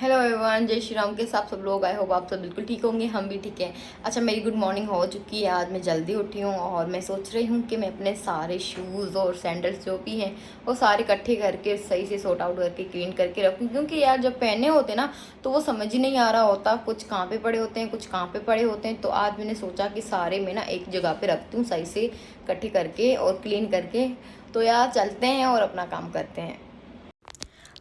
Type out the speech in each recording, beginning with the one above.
Hello everyone, जय श्री राम के साथ सब लोग। आई होप आप सब बिल्कुल ठीक होंगे, हम भी ठीक हैं। अच्छा, मेरी गुड मॉर्निंग हो चुकी है। आज मैं जल्दी उठी हूँ और मैं सोच रही हूँ कि मैं अपने सारे शूज़ और सैंडल्स जो भी हैं वो सारे इकट्ठे करके सही से सॉर्ट आउट करके क्लीन करके रखूँ, क्योंकि यार जब पहने होते ना तो वो समझ ही नहीं आ रहा होता, कुछ कहाँ पे पड़े होते हैं, कुछ कहाँ पे पड़े होते हैं। तो आज मैंने सोचा कि सारे मैं ना एक जगह पे रखती हूँ सही से इकट्ठे करके और क्लीन करके। तो यार चलते हैं और अपना काम करते हैं।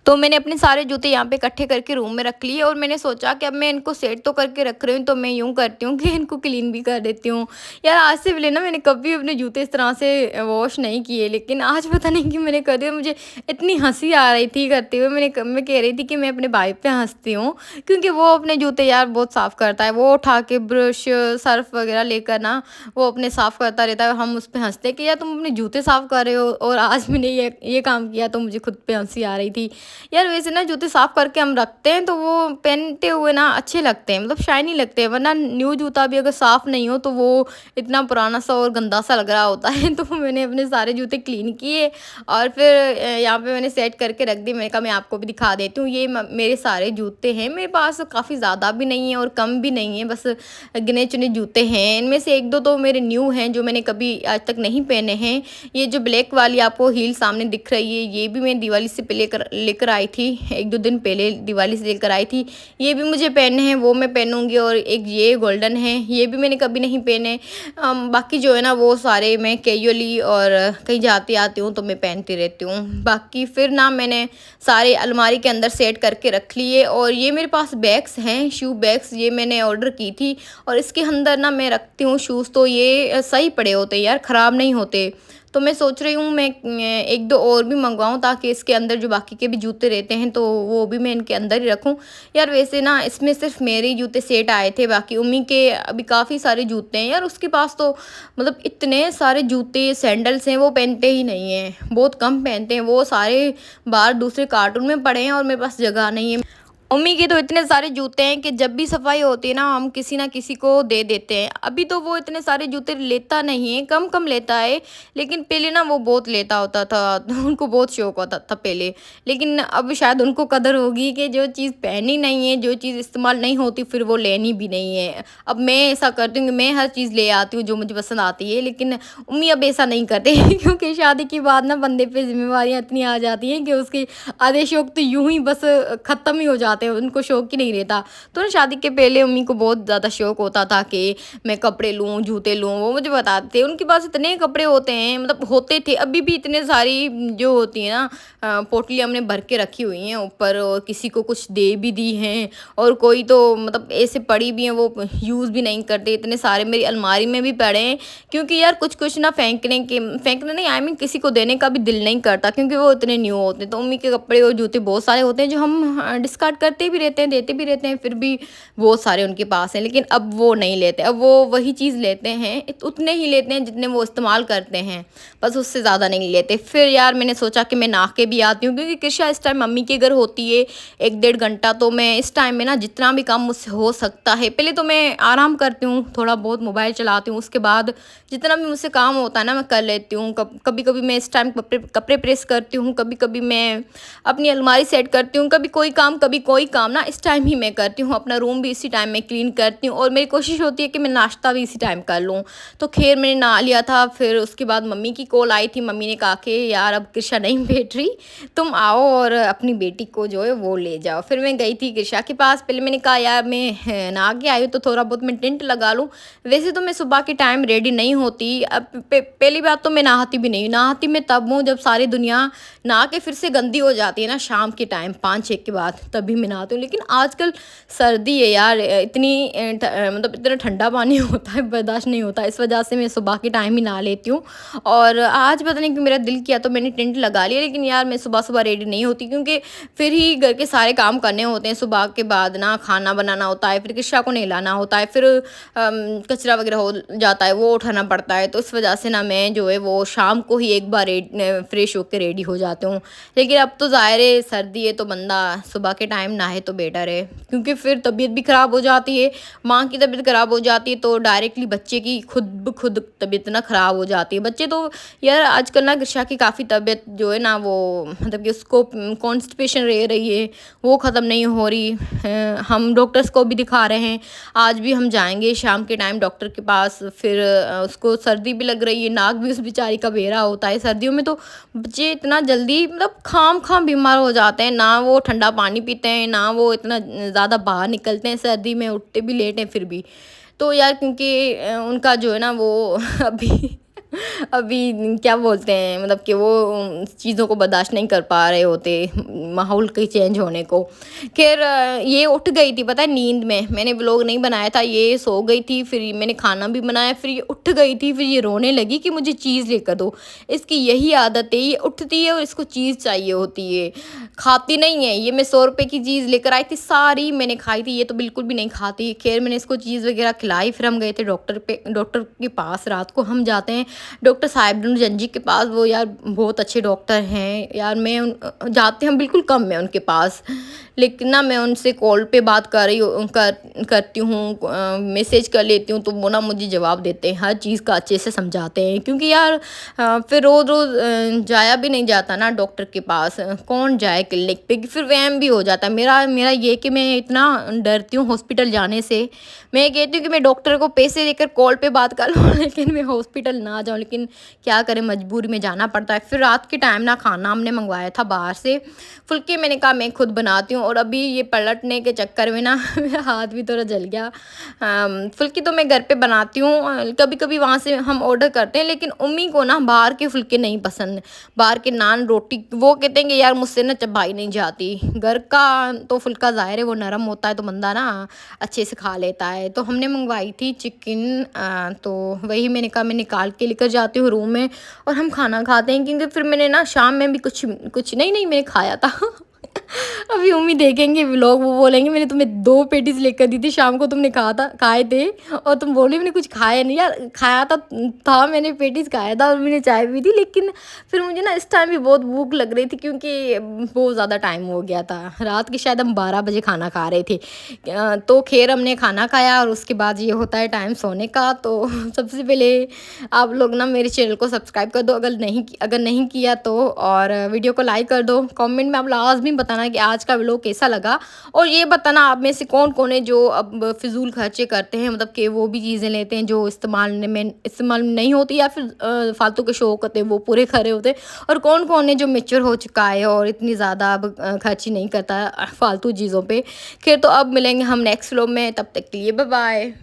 तो मैंने अपने सारे जूते यहाँ पे इकट्ठे करके रूम में रख लिए और मैंने सोचा कि अब मैं इनको सेट तो करके रख रही हूँ, तो मैं यूँ करती हूँ कि इनको क्लीन भी कर देती हूँ। यार आज से पहले ना मैंने कभी अपने जूते इस तरह से वॉश नहीं किए, लेकिन आज पता नहीं कि मैंने कर दिया। मुझे इतनी हंसी आ रही थी करते हुए। मैं कह रही थी कि मैं अपने भाई पे हंसती हूँ, क्योंकि वो अपने जूते यार बहुत साफ़ करता है। वो उठा के ब्रश सर्फ वगैरह लेकर ना वो अपने साफ़ करता रहता है। हम उस पर हंसते हैं कि यार तुम अपने जूते साफ़ कर रहे हो, और आज मैंने ये काम किया तो मुझे खुद पे हंसी आ रही थी। यार वैसे ना जूते साफ करके हम रखते हैं तो वो पहनते हुए ना अच्छे लगते हैं, मतलब शाइनी लगते हैं। वरना न्यू जूता भी अगर साफ़ नहीं हो तो वो इतना पुराना सा और गंदा सा लग रहा होता है। तो मैंने अपने सारे जूते क्लीन किए और फिर यहाँ पे मैंने सेट करके रख दी। मैंने कहा मैं आपको भी दिखा देती हूँ। ये मेरे सारे जूते हैं। मेरे पास काफ़ी ज़्यादा भी नहीं है और कम भी नहीं है, बस गिने चुने जूते हैं। इनमें से एक दो तो मेरे न्यू हैं जो मैंने कभी आज तक नहीं पहने हैं। ये जो ब्लैक वाली आपको हील सामने दिख रही है, ये भी मैं दिवाली से पहले लेकर आई थी। 1-2 दिन पहले दिवाली से लेकर आई थी। ये भी मुझे पहनने हैं, वो मैं पहनूंगी। और एक ये गोल्डन है, ये भी मैंने कभी नहीं पहने। बाकी जो है ना वो सारे मैं कैजुअली और कहीं जाती आती हूँ तो मैं पहनती रहती हूँ। बाकी फिर ना मैंने सारे अलमारी के अंदर सेट करके रख लिए। और ये मेरे पास बैग्स हैं, शू बैग्स, ये मैंने ऑर्डर की थी और इसके अंदर ना मैं रखती हूँ शूज़। तो ये सही पड़े होते यार, ख़राब नहीं होते। तो मैं सोच रही हूँ मैं 1-2 और भी मंगवाऊँ, ताकि इसके अंदर जो बाकी के भी जूते रहते हैं तो वो भी मैं इनके अंदर ही रखूँ। यार वैसे ना इसमें सिर्फ मेरे ही जूते सेट आए थे, बाकी उम्मी के अभी काफ़ी सारे जूते हैं। यार उसके पास तो मतलब इतने सारे जूते सैंडल्स हैं, वो पहनते ही नहीं हैं, बहुत कम पहनते हैं। वो सारे बाहर दूसरे कार्टून में पड़े हैं और मेरे पास जगह नहीं है। मम्मी के तो इतने सारे जूते हैं कि जब भी सफाई होती है ना हम किसी ना किसी को दे देते हैं। अभी तो वो इतने सारे जूते लेता नहीं है, कम कम लेता है। लेकिन पहले ना वो बहुत लेता होता था, तो उनको बहुत शौक होता था पहले। लेकिन अब शायद उनको कदर होगी कि जो चीज़ पहनी नहीं है, जो चीज़ इस्तेमाल नहीं होती, फिर वो लेनी भी नहीं है। अब मैं ऐसा करती हूँ कि मैं हर चीज़ ले आती हूँ जो मुझे पसंद आती है, लेकिन मम्मी अब ऐसा नहीं करते। क्योंकि शादी के बाद ना बंदे पे जिम्मेवारियाँ इतनी आ जाती हैं कि उसके आधे शौक तो यूं ही बस ख़त्म ही हो जाते हैं, उनको शौक ही नहीं रहता। तो ना शादी के पहले मम्मी को बहुत ज़्यादा शौक होता था कि मैं कपड़े लूँ, जूते लूँ। वो मुझे बताते थे उनके पास इतने कपड़े होते हैं, मतलब होते थे, अभी भी इतने सारी जो होती है ना पोटली हमने भर के रखी हुई हैं ऊपर, और किसी को कुछ दे भी दी हैं और कोई तो मतलब ऐसे पड़ी भी हैं, वो यूज़ भी नहीं करते। इतने सारे मेरी अलमारी में भी पड़े हैं, क्योंकि यार कुछ कुछ ना फेंकने नहीं, आई मीन किसी को देने का भी दिल नहीं करता, क्योंकि वो इतने न्यू होते हैं। तो मम्मी के कपड़े और जूते बहुत सारे होते हैं जो हम डिस्कार्ड करते भी रहते हैं, देते भी रहते हैं, फिर भी बहुत सारे उनके पास हैं। लेकिन अब वो नहीं लेते, अब वो वही चीज़ लेते हैं, उतने ही लेते हैं जितने वो इस्तेमाल करते हैं, बस उससे ज़्यादा नहीं लेते। फिर यार मैंने सोचा कि मैं नहा के भी आती हूँ, क्योंकि कृषा इस टाइम मम्मी के घर होती है 1-1.5 घंटा। तो मैं इस टाइम में ना जितना भी काम मुझसे हो सकता है, पहले तो मैं आराम करती हूँ, थोड़ा बहुत मोबाइल चलाती हूँ, उसके बाद जितना भी मुझसे काम होता है ना मैं कर लेती हूँ। कभी कभी मैं इस टाइम कपड़े प्रेस करती हूँ, कभी कभी मैं अपनी अलमारी सेट करती हूँ, कभी कोई काम ना इस टाइम ही मैं करती हूँ। अपना रूम भी इसी टाइम में क्लीन करती हूँ और मेरी कोशिश होती है कि मैं नाश्ता भी इसी टाइम कर लूँ। तो खैर मैंने नहा लिया था। फिर उसके बाद मम्मी की कॉल आई थी, मम्मी ने कहा कि यार अब कृषा नहीं बैठ रही, तुम आओ और अपनी बेटी को जो है वो ले जाओ। फिर मैं गई थी कृषा के पास। पहले मैंने कहा यार मैं नहा के आई हूँ तो थोड़ा बहुत मैं टेंट लगा लूँ। वैसे तो मैं सुबह के टाइम रेडी नहीं होती। अब पहली बात तो मैं नहाती भी नहीं, नहाती मैं तब हूँ जब सारी दुनिया नहा के फिर से गंदी हो जाती है ना, शाम के टाइम 5-6 के बाद, तभी मैं नहाती हूँ। लेकिन आजकल सर्दी है यार, इतनी मतलब इतना ठंडा पानी होता है, बर्दाश्त नहीं होता, इस वजह से मैं सुबह के टाइम ही नहा लेती हूँ। और आज पता नहीं क्यों मेरा दिल किया तो मैंने टेंट लगा लिया। लेकिन यार मैं सुबह सुबह रेडी नहीं होती, क्योंकि फिर ही घर के सारे काम करने होते हैं। सुबह के बाद ना खाना बनाना होता है, फिर कृषा को नहलाना होता है, फिर कचरा वगैरह हो जाता है, वो उठाना पड़ता है। तो इस वजह से ना मैं जो है वो शाम को ही एक बार फ्रेश होकर रेडी हो जाती हूँ। लेकिन अब तो ज़ाहिर है सर्दी है तो बंदा सुबह के टाइम टाइम नहाए तो बेटर है, क्योंकि फिर तबीयत भी ख़राब हो जाती है। माँ की तबीयत ख़राब हो जाती है तो डायरेक्टली बच्चे की खुद ब खुद तबीयत ना ख़राब हो जाती है। बच्चे तो यार आजकल ना ऋषा की काफ़ी तबीयत जो है ना वो मतलब कि उसको कॉन्स्टिपेशन रह रही है, वो ख़त्म नहीं हो रही। हम डॉक्टर्स को भी दिखा रहे हैं, आज भी हम जाएँगे शाम के टाइम डॉक्टर के पास। फिर उसको सर्दी भी लग रही है, नाक भी उस बेचारी का बहरा होता है। सर्दियों में तो बच्चे इतना जल्दी मतलब खाम-खाम बीमार हो जाते हैं, ना वो ठंडा पानी पीते हैं, ना वो इतना ज़्यादा बाहर निकलते हैं सर्दी में, उठते भी लेट हैं फिर भी। तो यार क्योंकि उनका जो है ना वो अभी अभी क्या बोलते हैं मतलब कि वो चीज़ों को बर्दाश्त नहीं कर पा रहे होते, माहौल के चेंज होने को। ख़ैर ये उठ गई थी पता है नींद में, मैंने व्लॉग नहीं बनाया था, ये सो गई थी, फिर मैंने खाना भी बनाया, फिर ये उठ गई थी, फिर ये रोने लगी कि मुझे चीज़ लेकर दो। इसकी यही आदत है, ये उठती है और इसको चीज़ चाहिए होती है, खाती नहीं है। ये मैं 100 रुपए की चीज़ लेकर आई थी, सारी मैंने खाई थी, ये तो बिल्कुल भी नहीं खाती। ख़ैर मैंने इसको चीज़ वग़ैरह खिलाई, फिर हम गए थे डॉक्टर के पास। रात को हम जाते हैं डॉक्टर साहिबुद्दीन जंजी के पास, वो यार बहुत अच्छे डॉक्टर हैं यार। मैं जाते हम बिल्कुल कम है उनके पास, लेकिन ना मैं उनसे कॉल पे बात कर रही हूँ करती हूँ, मैसेज कर लेती हूँ, तो वो ना मुझे जवाब देते हैं, हर चीज़ का अच्छे से समझाते हैं। क्योंकि यार फिर रोज़ रोज़ जाया भी नहीं जाता ना डॉक्टर के पास, कौन जाए क्लिनिक पे, फिर वहम भी हो जाता है। मेरा मेरा ये कि मैं इतना डरती हूँ हॉस्पिटल जाने से, मैं कहती हूँ कि मैं डॉक्टर को पैसे देकर कॉल पे बात कर लूँ लेकिन मैं हॉस्पिटल ना जाऊँ, लेकिन क्या करें मजबूरी में जाना पड़ता है। फिर रात के टाइम ना खाना हमने मंगवाया था बाहर से, फुल्के मैंने कहा मैं खुद बनाती हूँ, और अभी ये पलटने के चक्कर में ना मेरा हाथ भी थोड़ा जल गया। फुल्की तो मैं घर पे बनाती हूँ, कभी कभी वहाँ से हम ऑर्डर करते हैं, लेकिन उम्मी को ना बाहर के फुल्के नहीं पसंद, बाहर के नान रोटी वो कहते हैं कि यार मुझसे ना चबाई नहीं जाती। घर का तो फुल्का ज़ाहिर है वो नरम होता है तो बंदा ना अच्छे से खा लेता है। तो हमने मंगवाई थी चिकन, तो वही मैंने कहा मैं निकाल के लेकर जाती हूँ रूम में और हम खाना खाते हैं, क्योंकि फिर मैंने ना शाम में भी कुछ कुछ नहीं मैंने खाया था अभी उम्मीद देखेंगे व्लॉग, वो बोलेंगे मैंने तुम्हें 2 पैटीज़ लेकर दी थी शाम को, तुमने खाए थे और तुम बोले मैंने कुछ खाया नहीं। यार खाया था मैंने पैटीज़ खाया था और मैंने चाय पी थी, लेकिन फिर मुझे ना इस टाइम भी बहुत भूख लग रही थी, क्योंकि बहुत ज़्यादा टाइम हो गया था, रात के शायद हम 12 बजे खाना खा रहे थे। तो खैर हमने खाना खाया और उसके बाद ये होता है टाइम सोने का। तो सबसे पहले आप लोग ना मेरे चैनल को सब्सक्राइब कर दो अगर नहीं किया तो, और वीडियो को लाइक कर दो। कमेंट में आप लाज़मी बताना कि आज का व्लॉग कैसा लगा, और ये बताना आप में से कौन कौन है जो अब फिजूल खर्चे करते हैं, मतलब कि वो भी चीज़ें लेते हैं जो इस्तेमाल में नहीं होती, या फिर फालतू के शौक होते हैं वो पूरे खरे होते हैं, और कौन कौन है जो मेच्योर हो चुका है और इतनी ज़्यादा अब खर्ची नहीं करता फालतू चीज़ों पे। खैर तो अब मिलेंगे हम नेक्स्ट व्लॉग में, तब तक के लिए बाय बाय।